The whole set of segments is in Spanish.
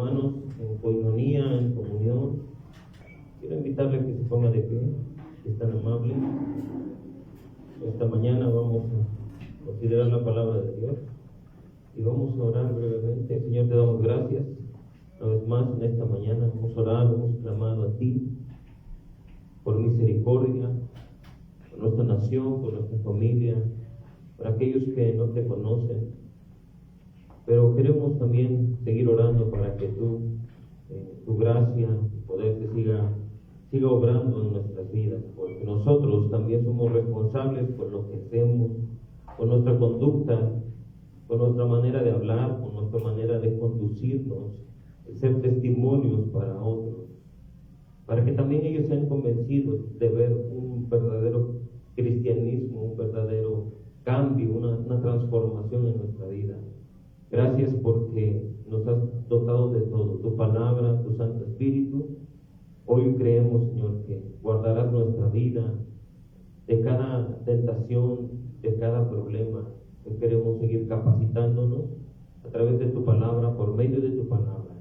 hermanos en coinonía, en comunión. Quiero invitarle a que se ponga de pie, si es tan amable. Esta mañana vamos a considerar la palabra de Dios y vamos a orar brevemente. Señor, te damos gracias una vez más en esta mañana. Hemos orado, hemos clamado a ti por misericordia, por nuestra nación, por nuestra familia, por aquellos que no te conocen. Pero queremos también seguir orando para que tu gracia, tu poder te siga obrando en nuestras vidas, porque nosotros también somos responsables por lo que hacemos, por nuestra conducta, por nuestra manera de hablar, por nuestra manera de conducirnos, de ser testimonios para otros, para que también ellos sean convencidos de ver un verdadero cristianismo, un verdadero cambio, una transformación en nuestra vida. Gracias porque nos has dotado de todo, tu palabra, tu Santo Espíritu. Hoy creemos, Señor, que guardarás nuestra vida de cada tentación, de cada problema. Hoy queremos seguir capacitándonos a través de tu palabra, por medio de tu palabra.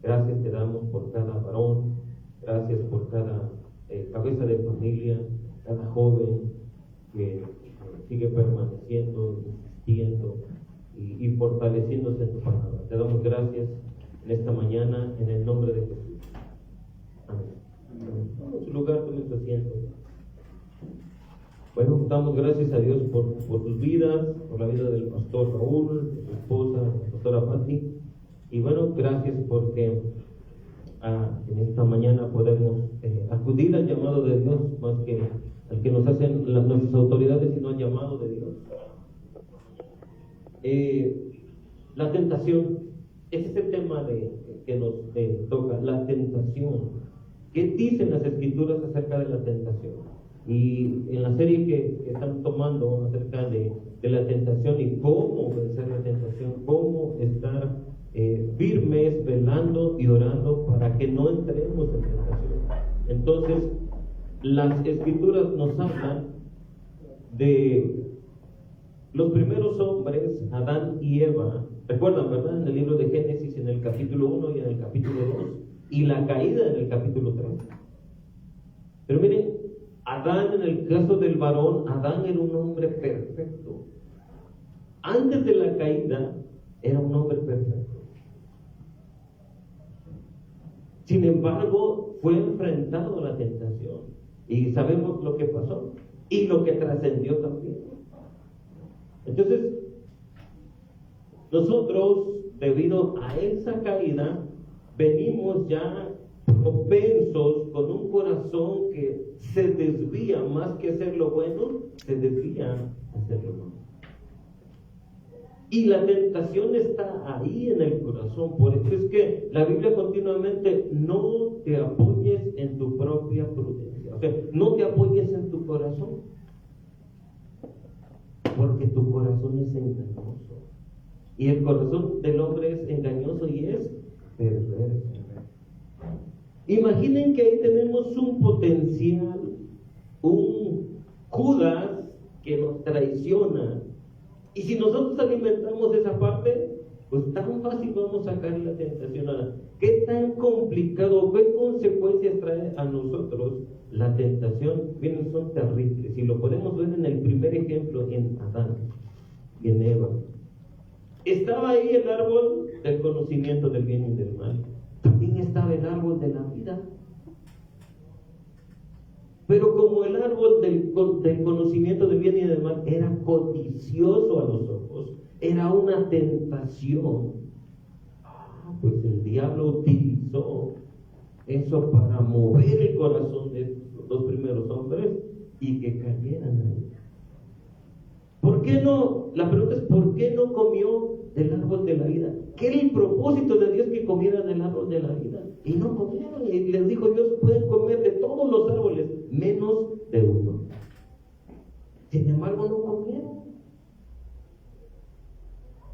Gracias te damos por cada varón, gracias por cada cabeza de familia, cada joven que sigue permaneciendo, insistiendo y fortaleciéndose en tu palabra. Te damos gracias en esta mañana, en el nombre de Jesús. Amén. Vamos a su lugar, tome su asiento. Bueno, damos gracias a Dios por sus vidas, por la vida del pastor Raúl, de su esposa, la pastora Patti. Y bueno, gracias porque en esta mañana podemos acudir al llamado de Dios, más que al que nos hacen nuestras autoridades, sino al llamado de Dios. La tentación, ese es el tema que nos toca, la tentación. ¿Qué dicen las Escrituras acerca de la tentación? Y en la serie que están tomando acerca de la tentación y cómo vencer la tentación, cómo estar firmes, velando y orando para que no entremos en tentación. Entonces, las Escrituras nos hablan de los primeros hombres, Adán y Eva. Recuerdan, ¿verdad? En el libro de Génesis, en el capítulo 1 y en el capítulo 2, y la caída en el capítulo 3. Pero miren, Adán, en el caso del varón, Adán era un hombre perfecto. Antes de la caída, era un hombre perfecto. Sin embargo, fue enfrentado a la tentación. Y sabemos lo que pasó y lo que trascendió también. Entonces, nosotros, debido a esa caída, venimos ya propensos con un corazón que se desvía, más que hacer lo bueno, se desvía a hacer lo malo. Y la tentación está ahí en el corazón. Por eso es que la Biblia continuamente: no te apoyes en tu propia prudencia. O sea, no te apoyes en tu corazón, porque tu corazón es engañoso. Y el corazón del hombre es engañoso y es perverso. Imaginen que ahí tenemos un potencial, un Judas que nos traiciona. Y si nosotros alimentamos esa parte, pues tan fácil vamos a caer en la tentación. ¿Qué tan complicado, qué consecuencias trae a nosotros la tentación? Miren, son terribles. Y lo podemos ver en el primer ejemplo, en Adán y en Eva. Estaba ahí el árbol del conocimiento del bien y del mal. También estaba el árbol de la vida. Pero como el árbol del conocimiento del bien y del mal era codicioso a los ojos, era una tentación, pues el diablo utilizó eso para mover el corazón de los primeros hombres y que cayeran ahí. ¿Por qué no? La pregunta es: ¿por qué no comió del árbol de la vida? ¿Qué era el propósito de Dios que comieran del árbol de la vida? Y no comieron. Y les dijo Dios: pueden comer de todos los árboles, menos de uno. Sin embargo, no comieron.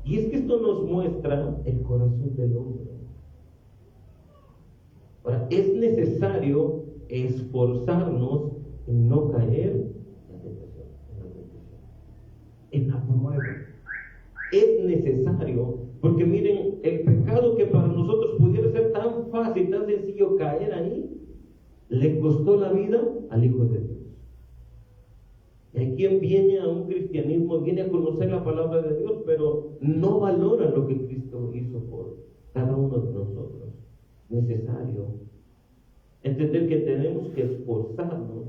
Y es que esto nos muestra el corazón del hombre. Ahora, es necesario esforzarnos en no caer en la prueba. Es necesario, porque miren, el pecado que para nosotros pudiera ser sencillo caer ahí, le costó la vida al Hijo de Dios. Y hay quien viene a un cristianismo, viene a conocer la palabra de Dios, pero no valora lo que Cristo hizo por cada uno de nosotros. Necesario entender que tenemos que esforzarnos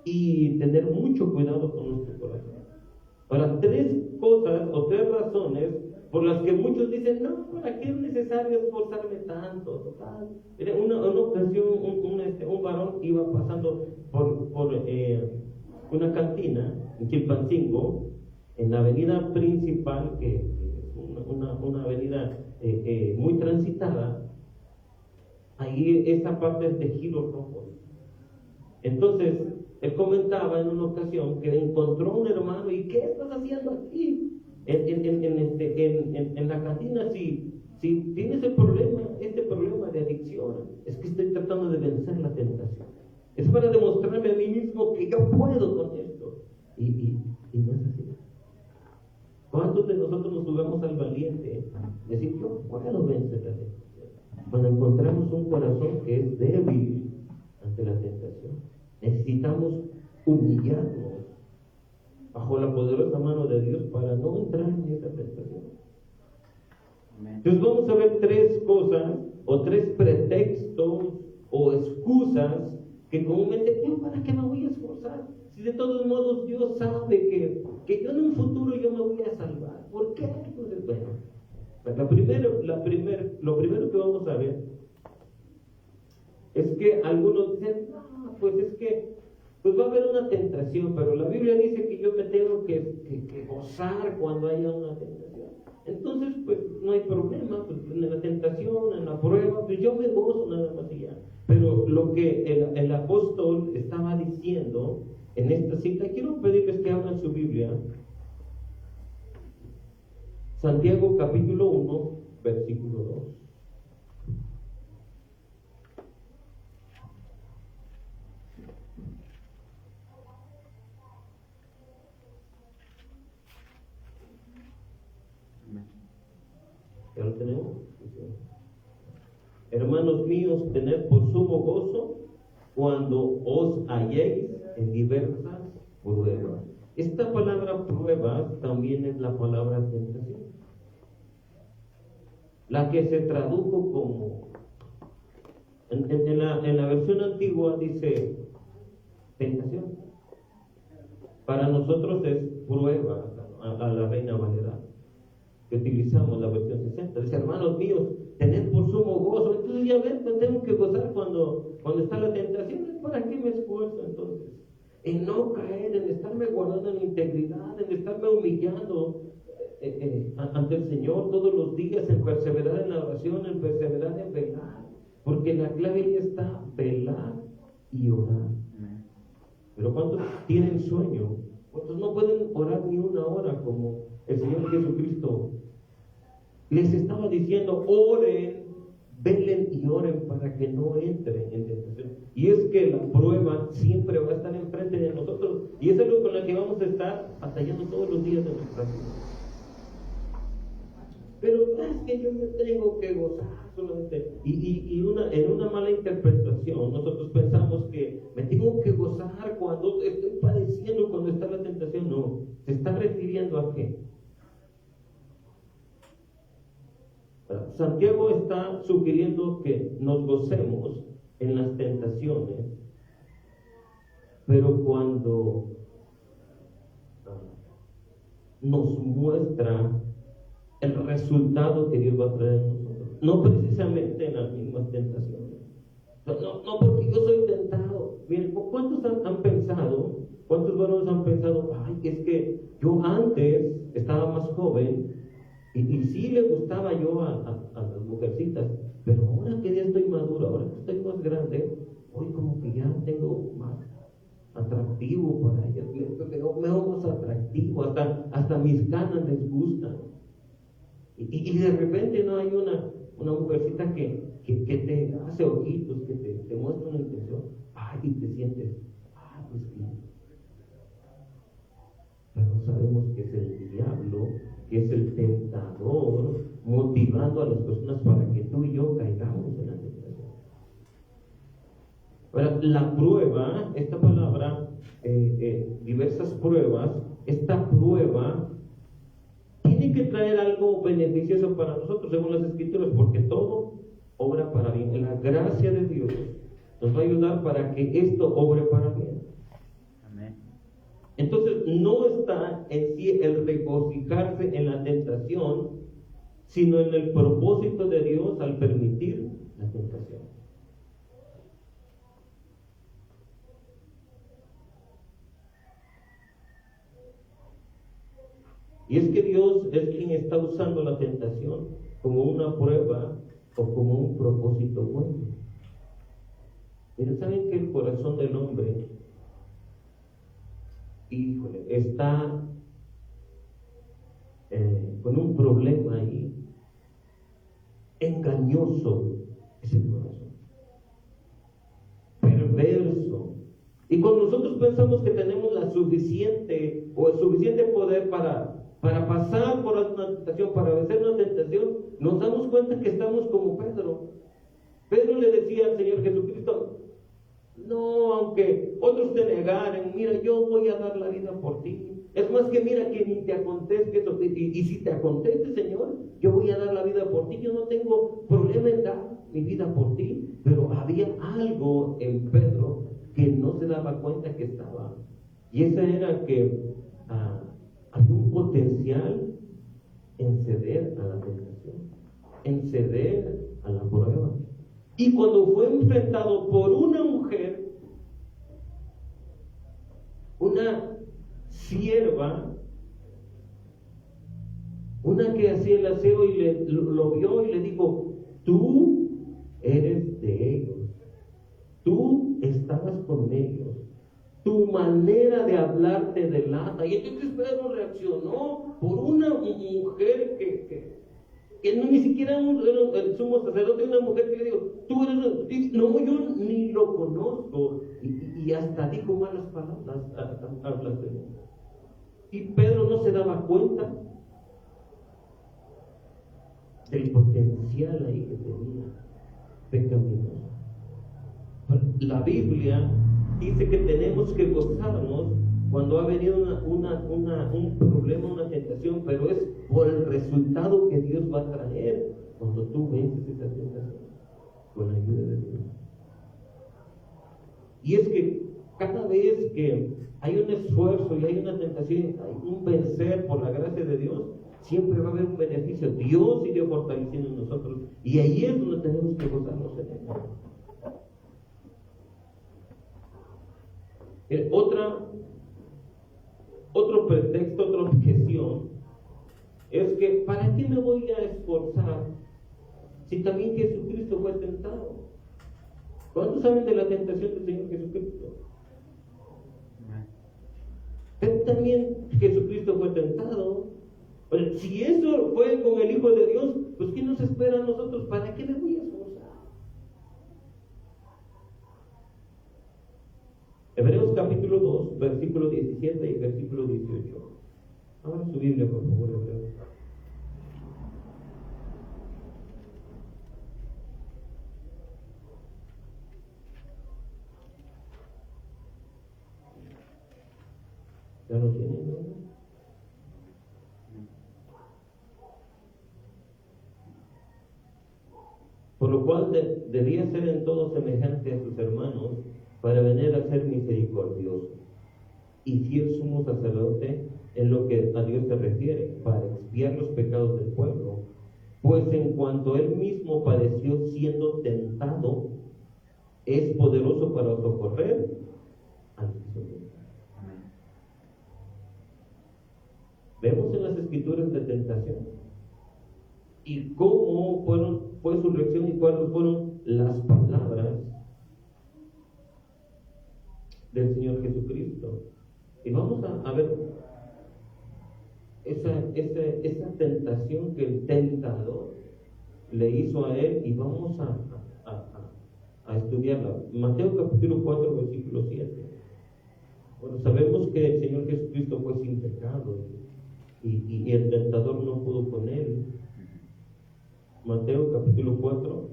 y tener mucho cuidado con nuestro corazón. Ahora, 3 cosas o 3 razones por las que muchos dicen, no, ¿para qué es necesario esforzarme tanto? Total. En una ocasión, un varón iba pasando por una cantina en Chilpancingo, en la avenida principal, que es una avenida muy transitada. Ahí esa parte es de giros rojos. Entonces, él comentaba en una ocasión que encontró un hermano, ¿y qué estás haciendo aquí? En la cantina, si tienes este problema de adicción, es que estoy tratando de vencer la tentación. Es para demostrarme a mí mismo que yo puedo con esto. Y no es así. ¿Cuántos de nosotros nos jugamos al valiente? Decir, yo puedo vencer la tentación. Cuando encontramos un corazón que es débil ante la tentación, necesitamos humillarnos bajo la poderosa mano de Dios para no entrar en esa tentación. Entonces vamos a ver 3 cosas o 3 pretextos o excusas que comúnmente, ¿para qué me voy a esforzar? Si de todos modos Dios sabe que yo en un futuro yo me voy a salvar. ¿Por qué? Entonces, bueno, lo primero que vamos a ver es que algunos dicen, no, pues es que pues va a haber una tentación, pero la Biblia dice que yo me tengo que gozar cuando haya una tentación. Entonces, pues no hay problema, pues en la tentación, en la prueba, pues yo me gozo nada más y ya. Pero lo que el apóstol estaba diciendo en esta cita, quiero pedirles que abran su Biblia, Santiago capítulo 1, versículo 2. ¿Ya lo tenemos? Hermanos míos, tened por sumo gozo cuando os halléis en diversas pruebas. Esta palabra pruebas también es la palabra tentación, la que se tradujo como en la versión antigua dice tentación. Para nosotros es prueba, a la Reina Valera, que utilizamos la versión 60. Dice, hermanos míos, tened por sumo gozo. Entonces ya ven, tengo que gozar cuando está la tentación. ¿Para qué me esfuerzo entonces? En no caer, en estarme guardando en integridad, en estarme humillando ante el Señor todos los días, en perseverar en la oración, en perseverar en velar. Porque la clave ahí está, velar y orar. Pero ¿cuántos tienen sueño? ¿Cuántos no pueden orar ni una hora como el Señor Jesucristo les estaba diciendo? Oren, velen y oren para que no entren en tentación. Y es que la prueba siempre va a estar enfrente de nosotros, y es algo con lo que vamos a estar batallando todos los días de nuestra vida. Pero es que yo me tengo que gozar solamente. En una mala interpretación, nosotros pensamos que me tengo que gozar cuando estoy padeciendo, cuando está la tentación. No, se está refiriendo a qué. Santiago está sugiriendo que nos gocemos en las tentaciones, pero cuando nos muestra el resultado que Dios va a traer en nosotros, no precisamente en las mismas tentaciones. No porque yo soy tentado. Miren, ¿cuántos han pensado, cuántos varones han pensado, ay, es que yo antes estaba más joven y sí le gustaba yo a las mujercitas, pero ahora que ya estoy maduro, ahora que estoy más grande, hoy como que ya tengo más atractivo para ellas, me veo más atractivo, hasta mis ganas les gustan. Y de repente no hay una mujercita que te hace ojitos, que te muestra una intención, ay, y te sientes, ay, pues bien. Pero sabemos que es el diablo, que es el tentador, motivando a las personas para que tú y yo caigamos en la tentación. la prueba, esta palabra, diversas pruebas, esta prueba tiene que traer algo beneficioso para nosotros, según las Escrituras, porque todo obra para bien. La gracia de Dios nos va a ayudar para que esto obre para bien. Amén. Entonces, no está en sí el regocijarse en la tentación, sino en el propósito de Dios al permitir la tentación. Y es que Dios es quien está usando la tentación como una prueba o como un propósito bueno. Miren, ¿saben que el corazón del hombre, híjole, está con un problema ahí? Engañoso es el corazón, perverso. Y cuando nosotros pensamos que tenemos la suficiente o el suficiente poder para pasar por una tentación, para vencer una tentación, nos damos cuenta que estamos como Pedro. Pedro le decía al Señor Jesucristo: no, aunque otros te negaren, mira, yo voy a dar la vida por ti. Es más, que mira, que ni te acontezca eso. Y si te acontece, Señor, yo voy a dar la vida por ti. Yo no tengo problema en dar mi vida por ti. Pero había algo en Pedro que no se daba cuenta que estaba. Y esa era que había un potencial en ceder a la tentación, en ceder a la prueba. Y cuando fue enfrentado por una mujer, una sierva, una que hacía el aseo, y lo vio y le dijo: tú eres de ellos, tú estabas con ellos, tu manera de hablar te delata. Y entonces Pedro reaccionó por una mujer que no, ni siquiera el sumo sacerdote, una mujer que le dijo: tú eres, no, yo ni lo conozco, y hasta dijo malas palabras, hablas de mí. Y Pedro no se daba cuenta del potencial ahí que tenía pecaminoso. La Biblia dice que tenemos que gozarnos cuando ha venido un problema, una tentación, pero es por el resultado que Dios va a traer cuando tú vences esa tentación con la ayuda de Dios. Y es que cada vez que hay un esfuerzo y hay una tentación, hay un vencer por la gracia de Dios, siempre va a haber un beneficio. Dios sigue fortaleciendo en nosotros, y ahí es donde tenemos que gozarnos en Él. Otro pretexto, otra objeción es que ¿para qué me voy a esforzar si también Jesucristo fue tentado? ¿Cuántos saben de la tentación del Señor Jesucristo? Pero también Jesucristo fue tentado. Pero si eso fue con el Hijo de Dios, pues ¿qué nos espera a nosotros? ¿Para qué me voy a esforzar? Hebreos capítulo 2, versículo 17 y versículo 18. Abra su Biblia, por favor, Hebreos. ¿Ya lo tienen, no? Por lo cual debía ser en todo semejante a sus hermanos, para venir a ser misericordioso y fiel sumo sacerdote en lo que a Dios se refiere, para expiar los pecados del pueblo. Pues en cuanto él mismo padeció siendo tentado, es poderoso para socorrer al que somete. Vemos en las Escrituras de tentación y cómo fue su reacción y cuáles fueron las palabras del Señor Jesucristo. Y vamos a ver esa tentación que el tentador le hizo a él, y vamos a estudiarla. Mateo capítulo 4, versículo 7. Bueno, sabemos que el Señor Jesucristo fue sin pecado, y el tentador no pudo con él. Mateo capítulo 4,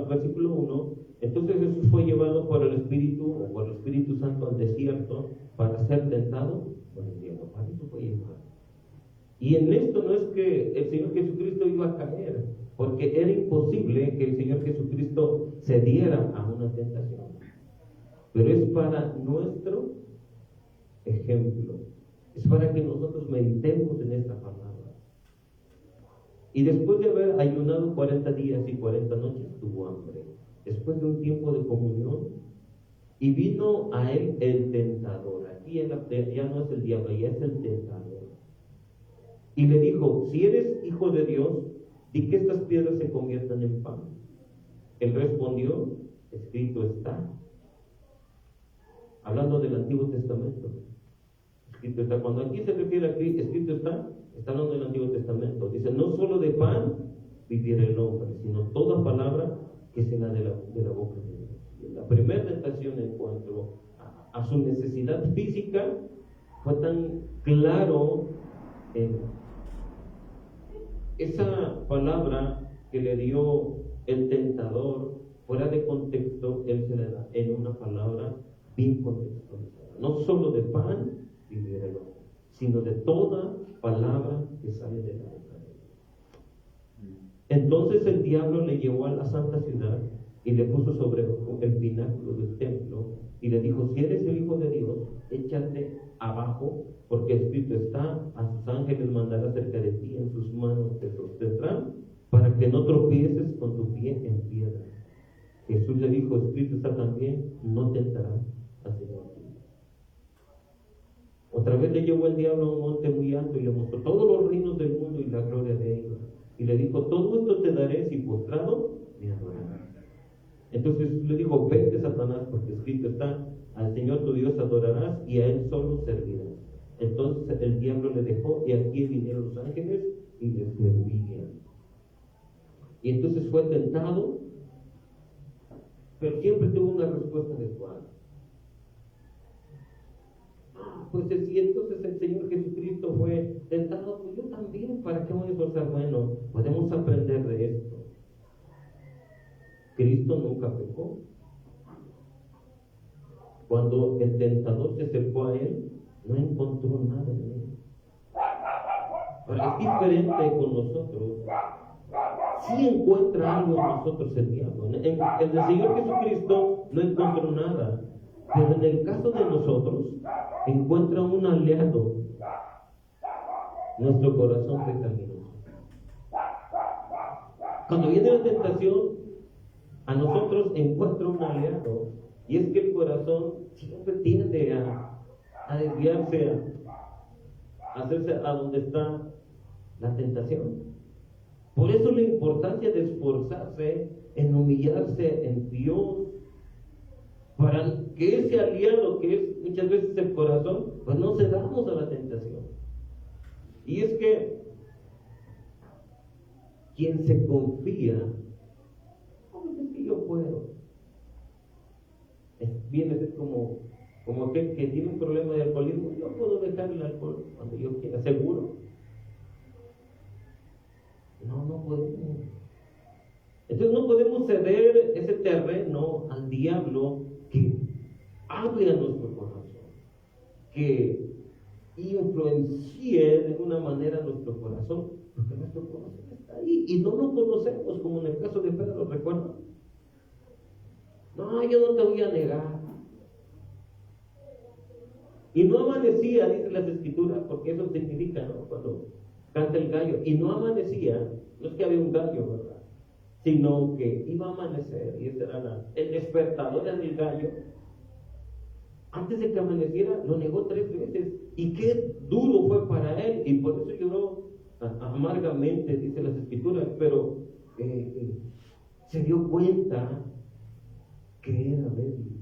versículo 1, entonces Jesús fue llevado por el Espíritu o por el Espíritu Santo al desierto para ser tentado por el diablo. Para eso fue llevado. Y en esto no es que el Señor Jesucristo iba a caer, porque era imposible que el Señor Jesucristo cediera a una tentación. Pero es para nuestro ejemplo, es para que nosotros meditemos en esta palabra. Y después de haber ayunado 40 días y 40 noches, tuvo hambre. Después de un tiempo de comunión, y vino a él el tentador. Aquí ya no es el diablo, ya es el tentador. Y le dijo: si eres hijo de Dios, di que estas piedras se conviertan en pan. Él respondió: escrito está. Hablando del Antiguo Testamento. Escrito está. Cuando aquí se refiere a escrito está hablando del Antiguo Testamento. Dice: no solo de pan vivirá el hombre, sino toda palabra que salga de la boca de Dios. La primera tentación en cuanto a su necesidad física fue tan claro esa palabra que le dio el tentador, fuera de contexto, él se le da en una palabra bien contextualizada. No solo de pan vivirá el hombre, sino de toda palabra que sale de la boca de Dios. Entonces el diablo le llevó a la santa ciudad y le puso sobre el pináculo del templo y le dijo: si eres el Hijo de Dios, échate abajo, porque escrito está: a sus ángeles mandará cerca de ti, en sus manos te sostendrán, para que no tropieces con tu pie en piedra. Jesús le dijo: escrito está también: no tentarás al Señor. Otra vez le llevó el diablo a un monte muy alto y le mostró todos los reinos del mundo y la gloria de ellos. Y le dijo: todo esto te daré si postrado me adorarás. Entonces le dijo: vete, Satanás, porque escrito está: al Señor tu Dios adorarás y a Él solo servirás. Entonces el diablo le dejó y aquí vinieron los ángeles y le servían. Y entonces fue tentado, pero siempre tuvo una respuesta adecuada. Pues si entonces el Señor Jesucristo fue tentado, pues yo también, ¿para qué voy a esforzar? Bueno, podemos aprender de esto. Cristo nunca pecó. Cuando el tentador se acercó a él, no encontró nada en él. Ahora, es diferente con nosotros. Sí encuentra algo en nosotros el diablo. En el Señor Jesucristo no encontró nada. Pero en el caso de nosotros, encuentra un aliado, nuestro corazón pecaminoso. Cuando viene la tentación, a nosotros encuentra un aliado, y es que el corazón siempre tiende a desviarse, a hacerse a donde está la tentación. Por eso la importancia de esforzarse en humillarse en Dios, para que ese aliado que es muchas veces el corazón, pues no cedamos a la tentación. Y es que quien se confía, ¿cómo es que yo puedo? Viene a ser como aquel que tiene un problema de alcoholismo. Yo puedo dejar el alcohol cuando yo quiera, seguro. No podemos. Entonces no podemos ceder ese terreno al diablo que hable a nuestro corazón, que influencie de una manera nuestro corazón, porque nuestro corazón está ahí y no lo conocemos, como en el caso de Pedro, ¿recuerdan? No, yo no te voy a negar. Y no amanecía, dice las Escrituras, porque eso significa, ¿no? Cuando canta el gallo, y no amanecía, no es que había un gallo, ¿verdad? Sino que iba a amanecer, y ese era el despertador del gallo. Antes de que amaneciera, lo negó 3 veces, y qué duro fue para él, y por eso lloró amargamente, dice las Escrituras, pero se dio cuenta que era débil.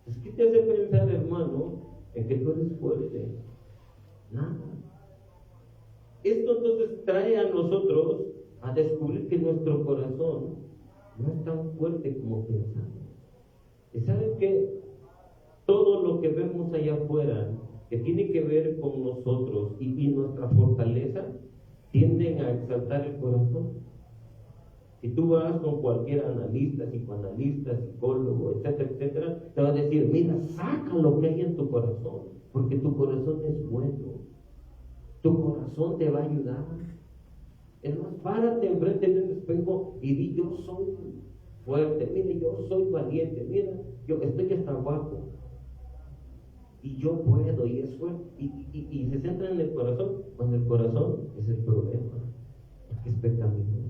Es que te hace pensar, hermano, en que tú eres fuerte. Nada. Esto entonces trae a nosotros a descubrir que nuestro corazón no es tan fuerte como pensamos. Y saben que todo lo que vemos allá afuera, que tiene que ver con nosotros y nuestra fortaleza, tienden a exaltar el corazón. Si tú vas con cualquier analista, psicoanalista, psicólogo, etcétera, etcétera, te va a decir, mira, saca lo que hay en tu corazón, porque tu corazón es bueno. Tu corazón te va a ayudar. Es más, párate enfrente de un espejo y di, yo soy fuerte, mire, yo soy valiente, mira, yo estoy hasta guapo. Y yo puedo, y es fuerte. Y se centra en el corazón, cuando el corazón es el problema, porque es pecaminoso.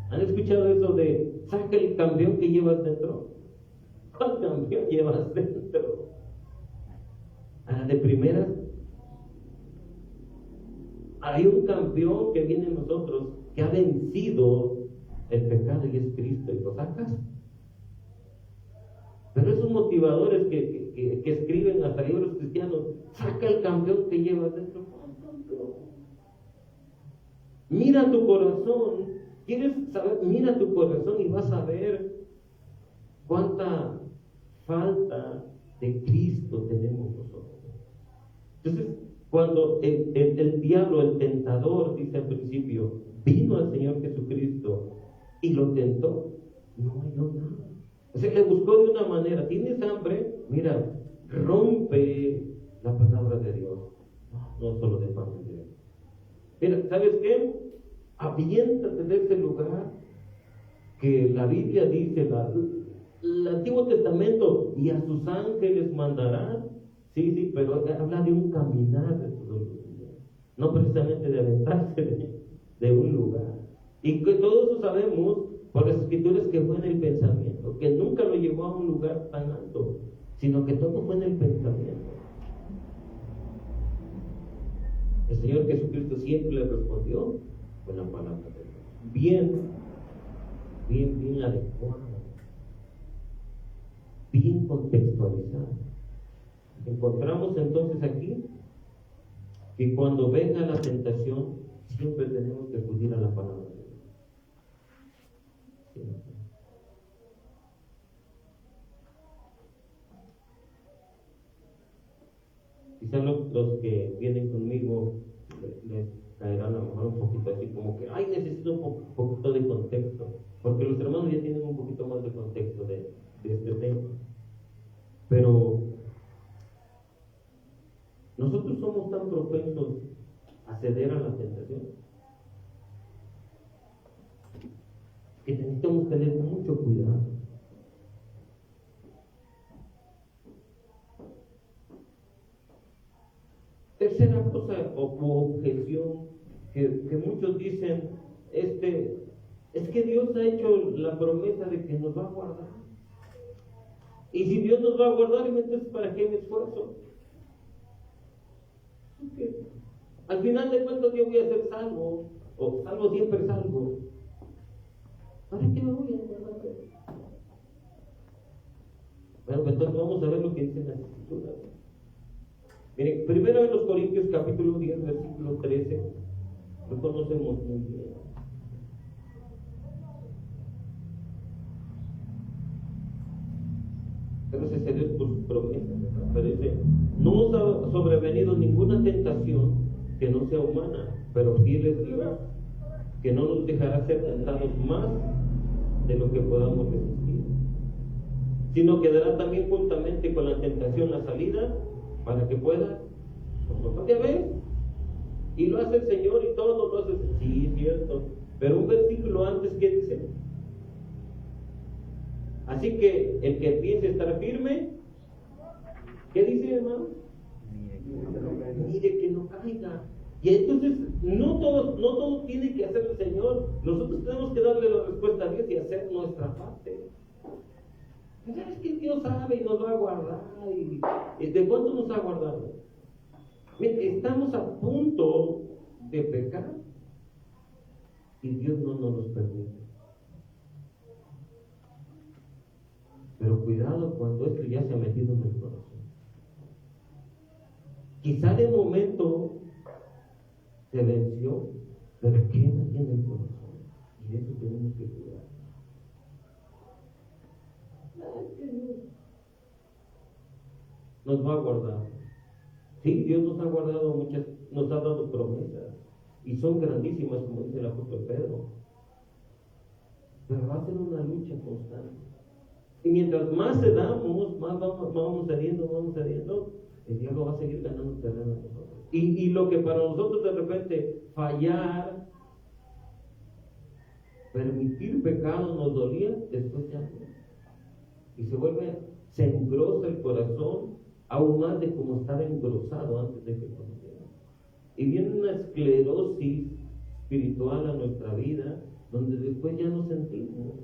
¿Han escuchado eso de saca el campeón que llevas dentro? ¿Cuál campeón llevas dentro? De primeras, hay un campeón que viene en nosotros que ha vencido el pecado y es Cristo, y lo sacas. Pero esos motivadores que escriben hasta libros cristianos, saca el campeón que llevas dentro. ¿Cuál campeón? Mira tu corazón. ¿Quieres saber? Mira tu corazón y vas a ver cuánta falta de Cristo tenemos nosotros. Entonces, cuando el diablo, el tentador, dice al principio, vino al Señor Jesucristo y lo tentó, no halló nada. O sea, le buscó de una manera. ¿Tienes hambre? Mira, rompe la palabra de Dios. No solo de pan de Dios. Mira, ¿sabes qué? Aviéntate de ese lugar que la Biblia dice, el Antiguo Testamento, y a sus ángeles mandará. Sí, pero habla de un caminar de todos los días, no precisamente de aventarse de un lugar. Y que todos lo sabemos por las escrituras que fue en el pensamiento, que nunca lo llevó a un lugar tan alto, sino que todo fue en el pensamiento. El Señor Jesucristo siempre le respondió con la palabra de Dios, bien adecuada, bien contextualizada. Encontramos entonces aquí que cuando venga la tentación siempre tenemos que acudir a la palabra de Dios. Siempre. Quizás los que vienen conmigo les caerán a lo mejor un poquito así como que, necesito un poquito de contexto, porque los hermanos ya tienen un poquito más de contexto de este tema. Pero nosotros somos tan propensos a ceder a la tentación que necesitamos tener mucho cuidado. Tercera cosa o objeción que muchos dicen, es que Dios ha hecho la promesa de que nos va a guardar. Y si Dios nos va a guardar, entonces ¿para qué me esfuerzo? Porque al final de cuentas yo voy a ser salvo, o salvo siempre salvo. ¿Para qué me voy a guardar? Bueno, pues entonces vamos a ver lo que dicen las escrituras. Miren, primero en los Corintios capítulo 10, versículo 13, lo conocemos muy bien. Gracias a Dios por sus promesas, ¿verdad? Pero dice, no os ha sobrevenido ninguna tentación que no sea humana, pero fiel es Dios, que no nos dejará ser tentados más de lo que podamos resistir, sino que dará también juntamente con la tentación la salida para que pueda soportar. ¿Ya ves? Y lo hace el Señor y todo lo hace. Sí, es cierto. Pero un versículo antes, ¿qué dice? Así que el que piense estar firme, ¿qué dice, hermano? Mire que no caiga. Y entonces no todo tiene que hacer el Señor. Nosotros tenemos que darle la respuesta a Dios y hacer nuestra parte. ¿Sabes que Dios sabe y nos va a guardar? ¿Y de cuánto nos ha guardado? Estamos a punto de pecar y Dios no nos los permite. Pero cuidado cuando esto ya se ha metido en el corazón. Quizá de momento se venció, pero queda aquí en el corazón. Y de eso tenemos que cuidar. Nos va a guardar. Sí, Dios nos ha guardado nos ha dado promesas. Y son grandísimas, como dice el apóstol Pedro. pero va a ser una lucha constante. Y mientras más cedamos, más vamos cediendo, el diablo va a seguir ganando terreno en nosotros. Y lo que para nosotros de repente fallar, permitir pecado nos dolía, después ya no. Y se engrosa el corazón aún más de como estaba engrosado antes de que conociera. Y viene una esclerosis espiritual a nuestra vida, donde después ya no sentimos.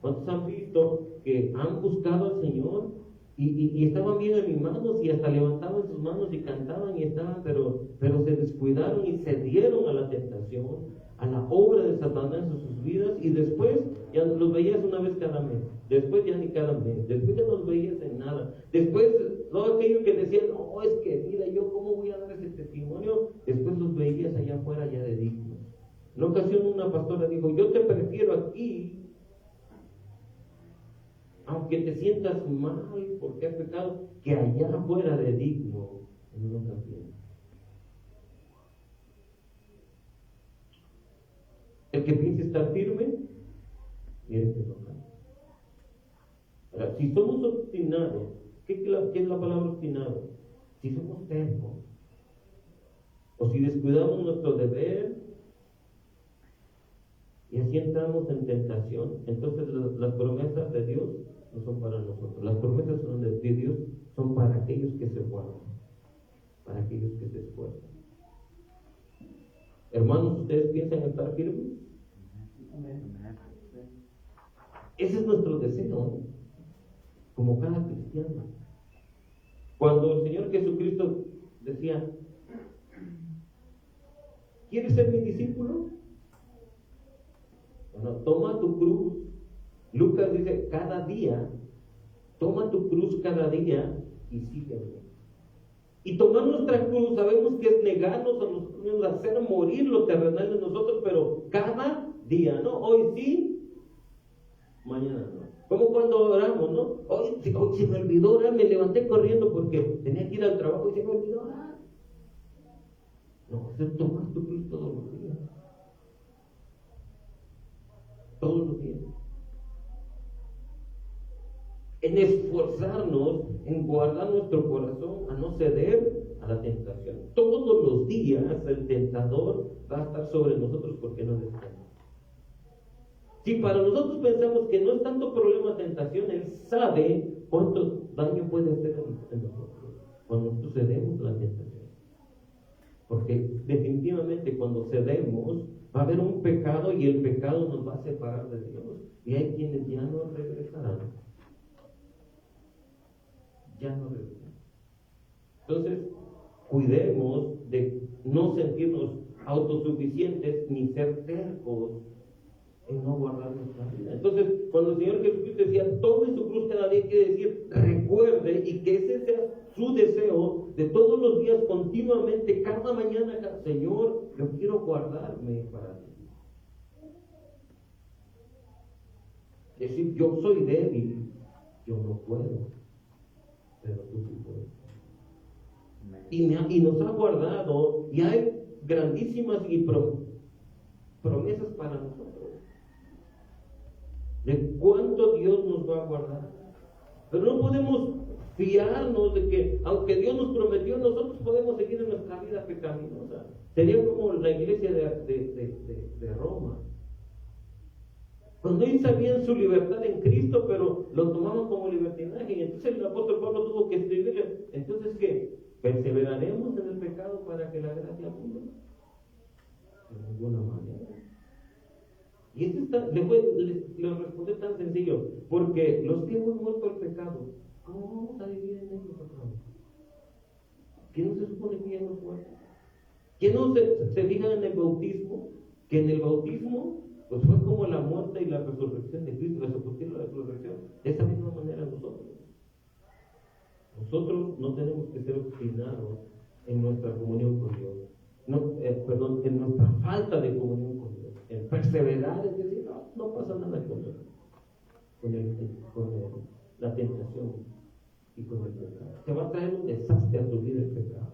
¿Cuántos han visto que han buscado al Señor y estaban bien animados y hasta levantaban sus manos y cantaban y estaban, pero se descuidaron y cedieron a la tentación, a la obra de Satanás en sus vidas, y después ya los veías una vez cada mes, después ya ni cada mes, después ya no los veías en nada, después todo aquello que decían, no, es que mira, yo cómo voy a dar ese testimonio, después los veías allá afuera ya de dignos. En una ocasión una pastora dijo, yo te prefiero aquí, aunque te sientas mal porque has pecado, que allá afuera de digno en una ocasión. El que piense estar firme, tiene que tocar. Ahora, si somos obstinados, ¿qué es la palabra obstinado? Si somos tercos, o si descuidamos nuestro deber, y así entramos en tentación, entonces las promesas de Dios no son para nosotros. Las promesas de Dios son para aquellos que se guardan, para aquellos que se esfuerzan. Hermanos, ¿ustedes piensan estar firmes? Ese es nuestro deseo, como cada cristiano. Cuando el Señor Jesucristo decía, ¿quieres ser mi discípulo? Bueno, toma tu cruz. Lucas dice, cada día, toma tu cruz cada día y sígueme. Y tomar nuestra cruz, sabemos que es negarnos a nosotros mismos, hacer morir lo terrenal de nosotros, pero cada día, ¿no? Hoy sí, mañana no. Como cuando oramos, ¿no? Hoy se me olvidó orar, me levanté corriendo porque tenía que ir al trabajo y se me olvidó orar. No, es tomar tu cruz todos los días. Todos los días. En esforzarnos, en guardar nuestro corazón, a no ceder a la tentación. Todos los días el tentador va a estar sobre nosotros porque no descansa. Si para nosotros pensamos que no es tanto problema tentación, Él sabe cuánto daño puede hacer en nosotros cuando nosotros cedemos a la tentación. Porque definitivamente cuando cedemos va a haber un pecado y el pecado nos va a separar de Dios. Y hay quienes ya no regresarán. Ya no regresarán. Entonces, cuidemos de no sentirnos autosuficientes ni ser tercos en no guardar nuestra vida. Entonces, cuando el Señor Jesucristo decía, tome su cruz cada día, quiere decir, recuerde, y que ese sea su deseo de todos los días, continuamente, cada mañana, Señor, yo quiero guardarme para ti. Es decir, yo soy débil, yo no puedo, pero tú sí puedes. Y nos ha guardado, y hay grandísimas promesas para nosotros. De cuánto Dios nos va a guardar. Pero no podemos fiarnos de que, aunque Dios nos prometió, nosotros podemos seguir en nuestra vida pecaminosa. Sería como la iglesia de Roma. Cuando ellos sabían su libertad en Cristo, pero lo tomaban como libertinaje. Y entonces el apóstol Pablo tuvo que escribirle, entonces ¿qué? ¿Perseveraremos en el pecado para que la gracia abunde? De ninguna manera. Y esto le responde tan sencillo, porque los que hemos muerto al pecado, ¿cómo vamos a vivir en ellos otra vez? ¿Qué no se supone que ya hemos muerto? ¿Quién no se fija en el bautismo? Que en el bautismo pues fue como la muerte y la resurrección de Cristo, la sepultura y la resurrección. De esa misma manera nosotros no tenemos que ser obstinados en nuestra comunión con Dios. En nuestra falta de comunión con Dios. En perseverar, es decir, no pasa nada con la tentación y con el pecado. Te va a traer un desastre a tu vida el pecado.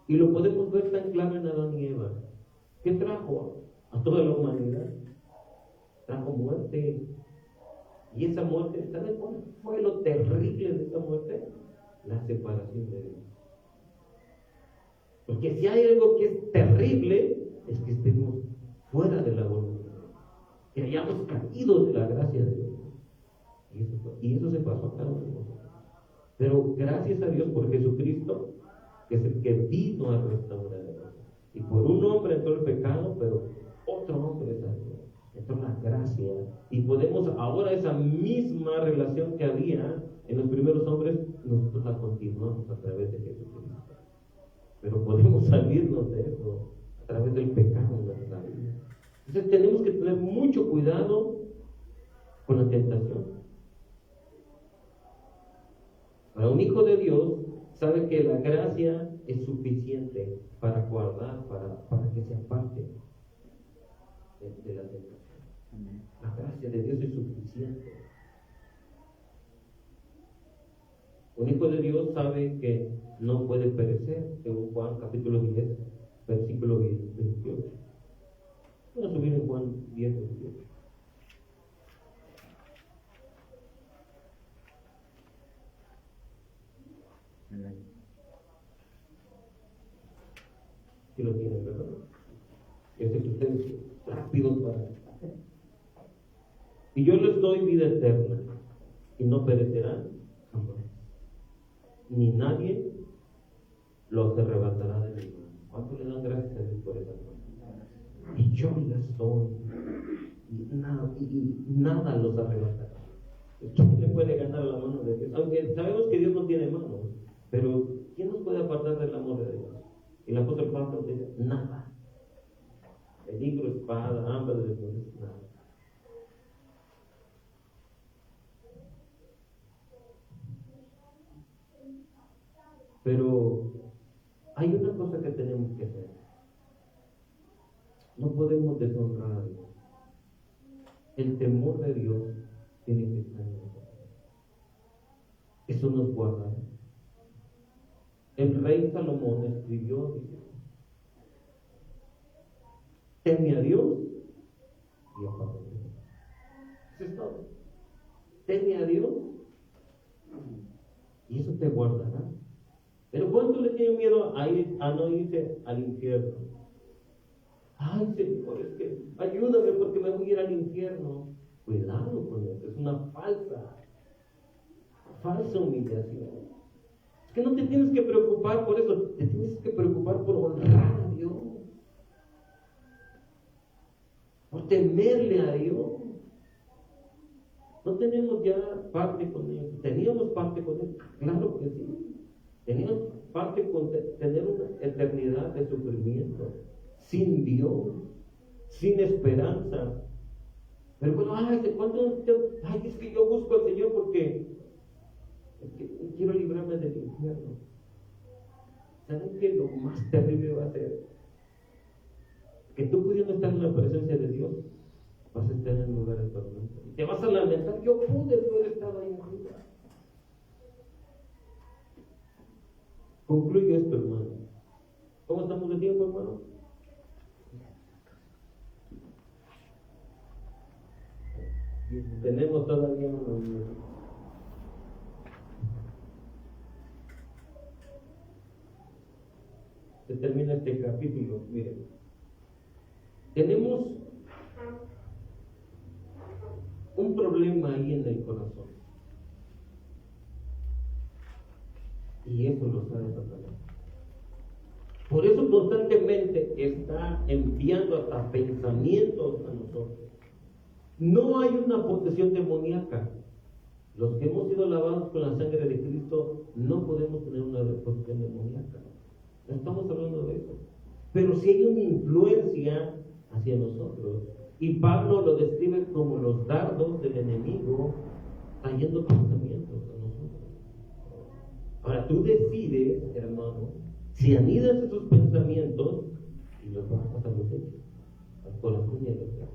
Y lo podemos ver tan claro en Adán y Eva. ¿Qué trajo a toda la humanidad? trajo muerte. Y esa muerte, ¿sabes cuál fue lo terrible de esa muerte? La separación de Dios. Porque si hay algo que es terrible, es que estemos fuera de la voluntad, que hayamos caído de la gracia de Dios. Y eso se pasó a cada uno de nosotros. Pero gracias a Dios por Jesucristo, que es el que vino a restaurar. Y por un hombre entró el pecado, pero otro hombre salió. Entró la gracia. Y podemos ahora esa misma relación que había en los primeros hombres, nosotros la continuamos a través de Jesucristo. Pero podemos salirnos de eso a través del pecado en nuestra vida. Entonces tenemos que tener mucho cuidado con la tentación. Para un hijo de Dios sabe que la gracia es suficiente para guardar, para que se aparte de la tentación. La gracia de Dios es suficiente. Un hijo de Dios sabe que no puede perecer, según Juan capítulo 10, versículo 28. Vamos a subir en Juan 10, 28. Si lo tienen, ¿verdad? Yo sé que ustedes rápidos para. Y yo les doy vida eterna, y no perecerán jamás, ni nadie los arrebatará de mi mano. ¿Cuánto le dan gracias a Dios por esa cosa? Y yo les doy, y nada los arrebatará. ¿Quién le puede ganar la mano de Dios? Aunque sabemos que Dios no tiene manos, pero ¿quién nos puede apartar del amor de Dios? Y el apóstol Pablo dice, nada. Peligro, espada, hambre, desnudez, nada. Pero hay una cosa que tenemos que hacer. No podemos deshonrar a Dios. El temor de Dios tiene que estar en nosotros. Eso nos guarda. El rey Salomón escribió, dice, teme a Dios y apártate de él. Eso es todo. Teme a Dios y eso te guardará. Pero ¿cuánto le tiene miedo a no irse al infierno? Ay, Señor, es que ayúdame porque me voy a ir al infierno. Cuidado con eso, es una falsa humillación. Es que no te tienes que preocupar por eso, te tienes que preocupar por honrar a Dios, por temerle a Dios. No tenemos ya parte con Él. ¿Teníamos parte con Él? Claro que sí. Teníamos parte con tener una eternidad de sufrimiento, sin Dios, sin esperanza. Pero bueno, es que yo busco al Señor porque quiero librarme del infierno. ¿Saben qué lo más terrible va a ser? Que tú pudiendo estar en la presencia de Dios, vas a estar en lugares tormentosos. Y te vas a lamentar, yo pude haber estado ahí arriba. Concluyo esto, hermano. ¿Cómo estamos de tiempo, hermano? Tenemos todavía unos minutos. Se termina este capítulo. Miren, tenemos un problema ahí en el corazón. Y eso lo sabe Satanás. Por eso constantemente está enviando hasta pensamientos a nosotros. No hay una posesión demoníaca. Los que hemos sido lavados con la sangre de Cristo no podemos tener una posesión demoníaca. No estamos hablando de eso. Pero sí hay una influencia hacia nosotros. Y Pablo lo describe como los dardos del enemigo trayendo pensamientos a nosotros. Ahora tú decides, hermano, si anidas esos pensamientos y los bajas a los hechos, al corazón y a los hechos.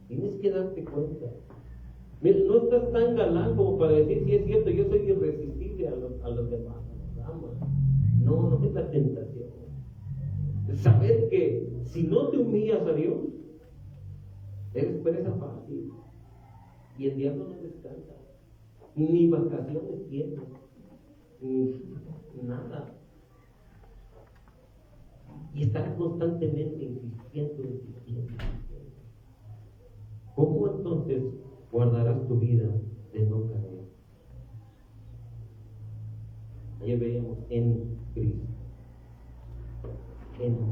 Tienes que darte cuenta. Mira, no estás tan galán como para decir, sí es cierto, yo soy irresistible a los demás, a las damas. No es la tentación. Saber que si no te humillas a Dios, Eres presa fácil. Y el diablo no descansa. Ni vacaciones tiene. Ni nada. Y estará constantemente insistiendo. ¿Cómo entonces guardarás tu vida de no caer? Ahí veíamos en Cristo. En Cristo.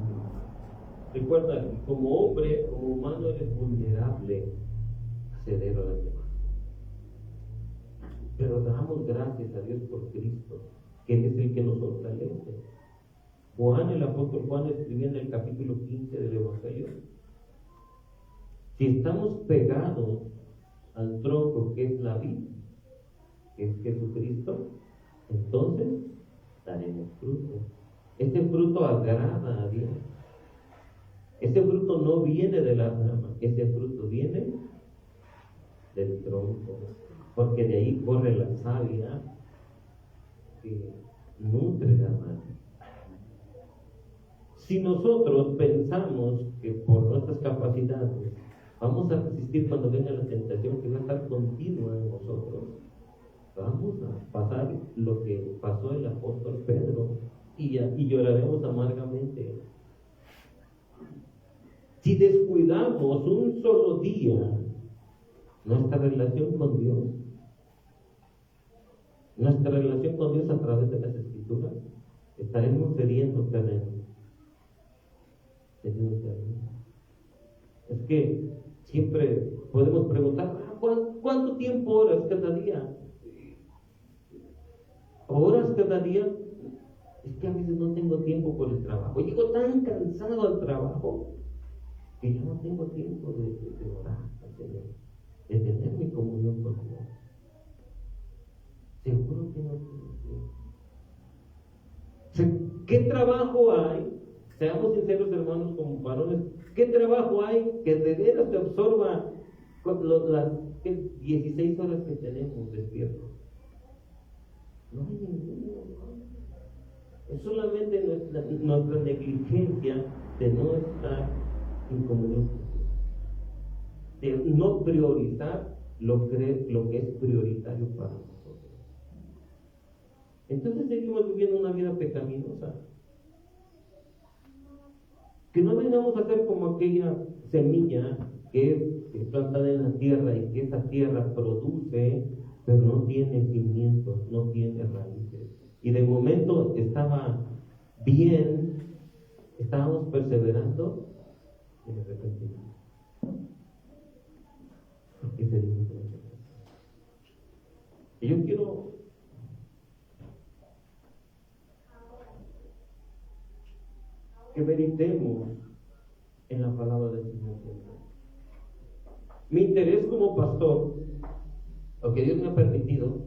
Recuerda, como hombre, como humano, eres vulnerable a ceder a las demás. Pero damos gracias a Dios por Cristo, que Él es el que nos fortalece. Juan, el apóstol Juan, escribió en el capítulo 15 del Evangelio: si estamos pegados al tronco que es la vid, que es Jesucristo, entonces daremos fruto. Este fruto agrada a Dios. Ese fruto no viene de la rama, ese fruto viene del tronco, porque de ahí corre la savia que nutre la rama. Si nosotros pensamos que por nuestras capacidades vamos a resistir cuando venga la tentación, que va a estar continua en nosotros, vamos a pasar lo que pasó el apóstol Pedro y lloraremos amargamente. Si descuidamos un solo día nuestra relación con Dios, nuestra relación con Dios a través de las Escrituras, estaremos cediendo terreno. Es que siempre podemos preguntar: ¿cuánto tiempo oras cada día? ¿Oras cada día? Es que a veces no tengo tiempo por el trabajo. Llego tan cansado al trabajo que yo no tengo tiempo de orar al Señor, de tener mi comunión con Dios. Seguro que no tengo tiempo. ¿Qué trabajo hay? Seamos sinceros, hermanos, como varones, ¿qué trabajo hay que de veras te absorba las 16 horas que tenemos despiertos? No hay ninguno. Es solamente nuestra negligencia de no estar en comunión con Dios, de no priorizar lo que es prioritario para nosotros. Entonces seguimos viviendo una vida pecaminosa. Que no vengamos a ser como aquella semilla que es plantada en la tierra y que esa tierra produce, pero no tiene cimientos, no tiene raíces. Y de momento estaba bien, estábamos perseverando, y de repente ¿por qué se dijo? Y yo quiero que meditemos en la palabra del Señor. Mi interés como pastor, lo que Dios me ha permitido,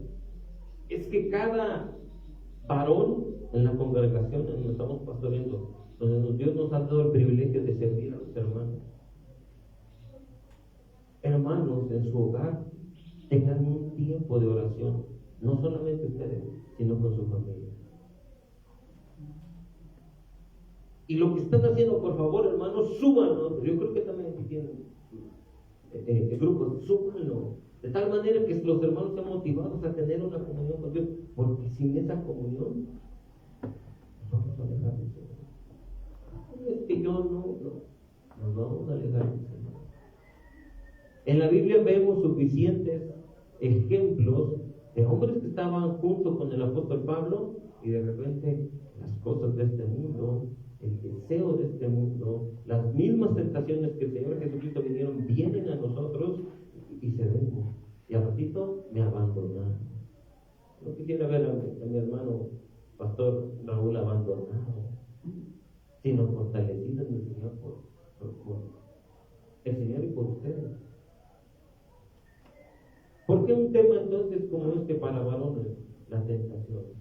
es que cada varón en la congregación en donde estamos pastoreando, donde Dios nos ha dado el privilegio de servir a los hermanos en su hogar, tengan un tiempo de oración, no solamente ustedes, sino con su familia. Y lo que están haciendo, por favor, hermanos, súbanlo. Yo creo que también si tienen grupos, súbanlo. De tal manera que los hermanos sean motivados a tener una comunión con Dios. Porque sin esa comunión, nos vamos a alejar del Señor. Es que yo nos vamos a alejar del Señor. En la Biblia vemos suficientes ejemplos de hombres que estaban junto con el apóstol Pablo y de repente las cosas de este mundo, el deseo de este mundo, las mismas tentaciones que el Señor Jesucristo vienen a nosotros y se ven. Y al ratito me abandonaron. No quisiera ver a mi hermano pastor Raúl abandonado, sino fortalecido en el Señor por el Señor y por ustedes. ¿Por qué un tema entonces como este para varones? La tentación.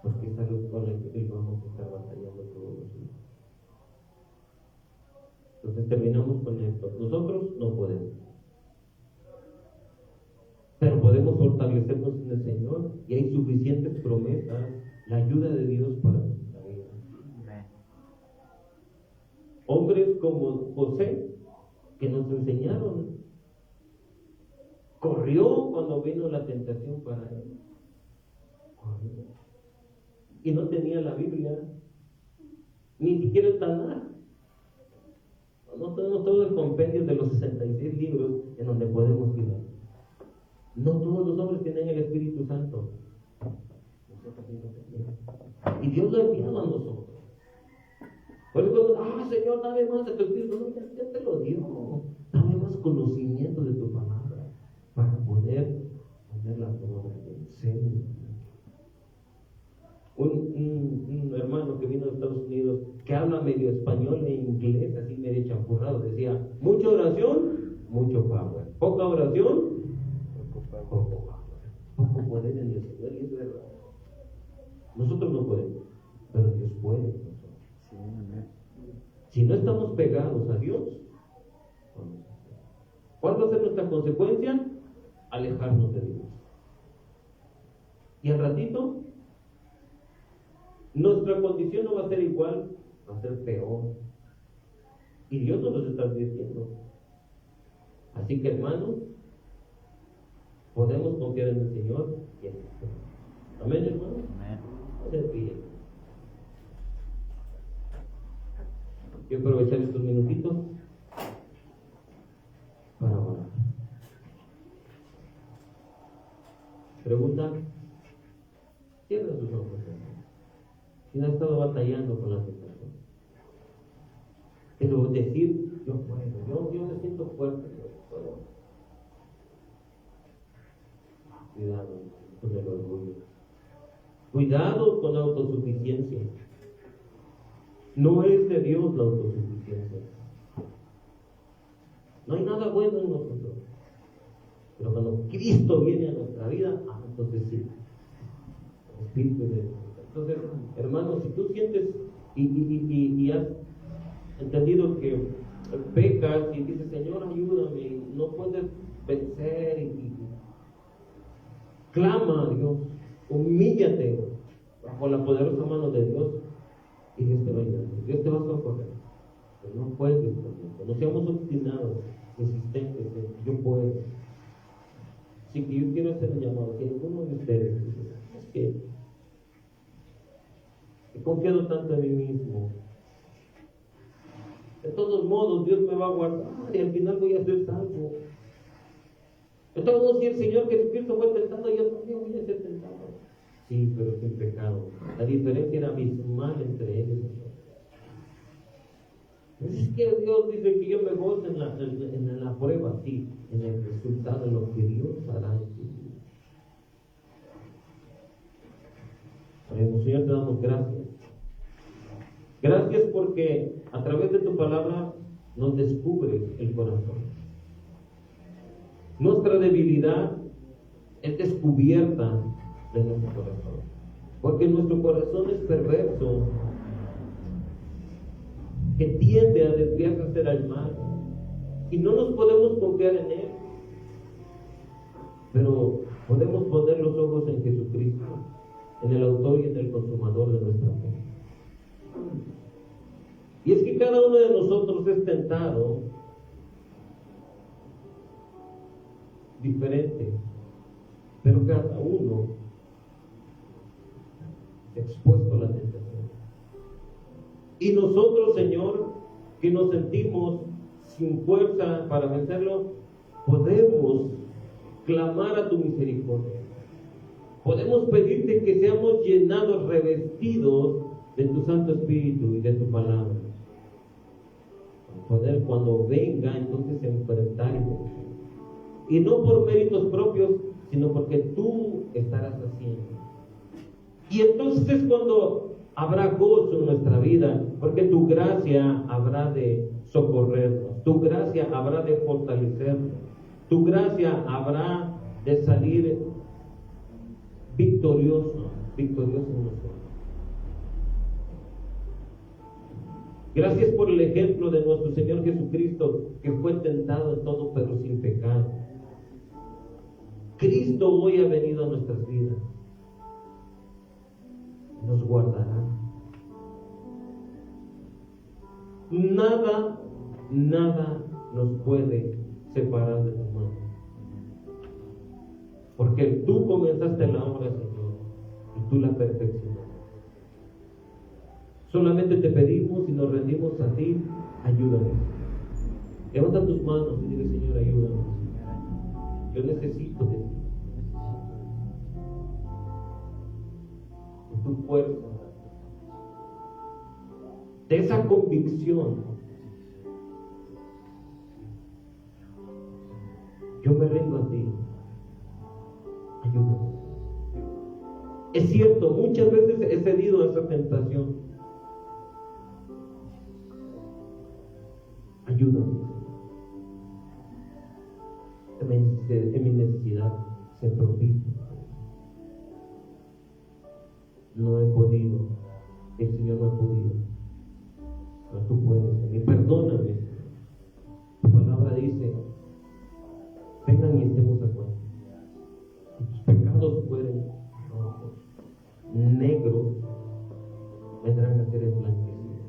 Porque es algo con el que vamos a estar batallando todos los días. Entonces terminamos con esto. Nosotros no podemos, pero podemos fortalecernos en el Señor y hay suficientes promesas, la ayuda de Dios para nuestra vida. Hombres como José, que nos enseñaron. Corrió cuando vino la tentación para él. Corrió. Y no tenía la Biblia, ni siquiera el Tanakh. No tenemos todo el compendio de los 66 libros en donde podemos ir. No todos los hombres tienen el Espíritu Santo. Nosotros sí lo tenemos. Y Dios lo ha enviado a nosotros. Por eso cuando, Señor, dame más de tu Espíritu. No, ya te lo dio. Dame más conocimiento de tu palabra para poder ponerla por obra en serio. Un hermano que vino de Estados Unidos, que habla medio español e inglés, así medio champurrado, decía: mucha oración, mucho power. Poca oración, poco power. Poco poder en el Señor, y es verdad. Nosotros no podemos, pero Dios puede. Sí, amén. Si no estamos pegados a Dios, ¿cuál va a ser nuestra consecuencia? Alejarnos de Dios. Y al ratito, nuestra condición no va a ser igual, va a ser peor. Y Dios nos lo está advirtiendo. Así que, hermanos, podemos confiar en el Señor y en Cristo. Amén, hermanos. Amén. No se ríen. Quiero aprovechar estos minutitos para orar. Pregunta: cierra sus ojos. Si no ha estado batallando con la tentación, pero decir: yo puedo, yo me siento fuerte, yo puedo. Cuidado con el orgullo. Cuidado con la autosuficiencia. No es de Dios la autosuficiencia. No hay nada bueno en nosotros. Pero cuando Cristo viene a nuestra vida, entonces sí. El Espíritu de Dios. Entonces, hermanos, si tú sientes y has entendido que pecas y dices: Señor, ayúdame, no puedes vencer, y clama a Dios, humíllate bajo la poderosa mano de Dios, y Dios te va a ayudar, Dios te va a socorrer. Pero no puedes, no seamos obstinados, insistentes, yo puedo. Así que yo quiero hacer un llamado. Si alguno de ustedes dice: es que he confiado tanto en mí mismo, de todos modos Dios me va a guardar y al final voy a ser salvo. Entonces, si el Señor Jesucristo fue tentado, yo también voy a ser tentado. Sí, pero sin pecado. La diferencia era abismal entre ellos. Es que Dios dice que yo me gozo en la prueba, sí, en el resultado de lo que Dios hará en tu vida. Señor, te damos gracias. Gracias porque a través de tu palabra nos descubres el corazón. Nuestra debilidad es descubierta de nuestro corazón, porque nuestro corazón es perverso, que tiende a desviarse hacia el mal, y no nos podemos confiar en él, pero podemos poner los ojos en Jesucristo, en el autor y en el consumador de nuestra fe. Y es que cada uno de nosotros es tentado diferente, pero cada uno expuesto a la tentación. Y nosotros, Señor, que nos sentimos sin fuerza para vencerlo, podemos clamar a tu misericordia. Podemos pedirte que seamos llenados, revestidos de tu Santo Espíritu y de tu palabra. Poder, cuando venga, entonces enfrentarnos. Y no por méritos propios, sino porque tú estarás haciendo. Y entonces es cuando habrá gozo en nuestra vida, porque tu gracia habrá de socorrernos, tu gracia habrá de fortalecernos, tu gracia habrá de salir victorioso en nosotros. Gracias por el ejemplo de nuestro Señor Jesucristo, que fue tentado en todo, pero sin pecado. Cristo hoy ha venido a nuestras vidas. Nos guardará. Nada nos puede separar de tu mano. Porque tú comenzaste la obra, Señor, y tú la perfeccionaste. Solamente te pedimos y nos rendimos a ti, ayúdanos. Levanta tus manos y dile, Señor, ayúdanos. Yo necesito de ti. De tu fuerza. De esa convicción. Yo me rindo a ti. Ayúdame. Es cierto, muchas veces he cedido a esa tentación. Ayúdame. En mi necesidad se propicia. No he podido. El Señor no ha podido. Pero tú puedes, Señor. Perdóname. Tu palabra dice: vengan y estemos a cuenta. Si tus pecados fueren rojos, negros, vendrán a ser emblanquecidos.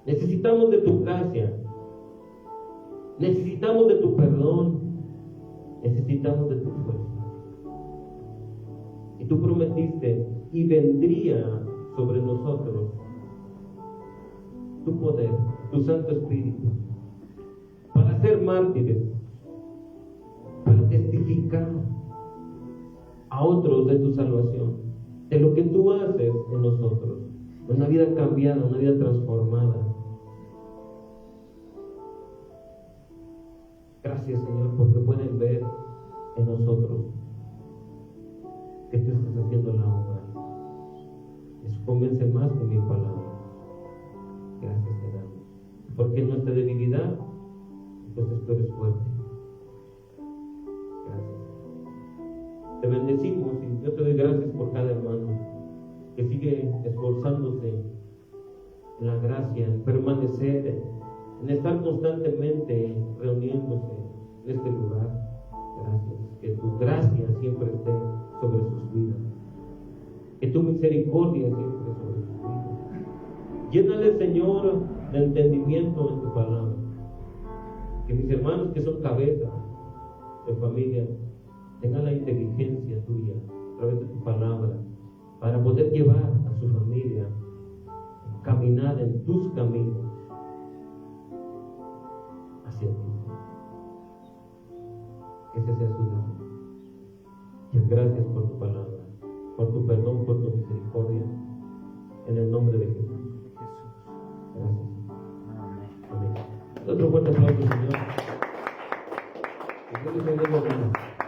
Necesitamos de tu gracia. Necesitamos de tu perdón. Necesitamos de tu fuerza. Y tú prometiste, y vendría sobre nosotros tu poder, tu Santo Espíritu, para ser mártires, para testificar a otros de tu salvación, de lo que tú haces en nosotros, una vida cambiada, una vida transformada. Gracias, Señor, porque pueden ver en nosotros que tú estás haciendo la obra. Eso convence más que mi palabra. Gracias te damos. Porque en nuestra debilidad, entonces tú eres fuerte. Gracias. Te bendecimos y yo te doy gracias por cada hermano que sigue esforzándose en la gracia, en permanecer, en estar constantemente reuniéndose en este lugar. Gracias. Que tu gracia siempre esté sobre sus vidas. Que tu misericordia siempre sobre sus vidas. Llénale, Señor, de entendimiento en tu palabra. Que mis hermanos que son cabezas de familia tengan la inteligencia tuya a través de tu palabra para poder llevar a su familia a caminar en tus caminos hacia ti. Ese sea su deseo. Muchas gracias por tu palabra, por tu perdón, por tu misericordia, en el nombre de Jesús. Gracias. Amén. Otro fuerte aplauso, Señor. Que Dios les bendiga.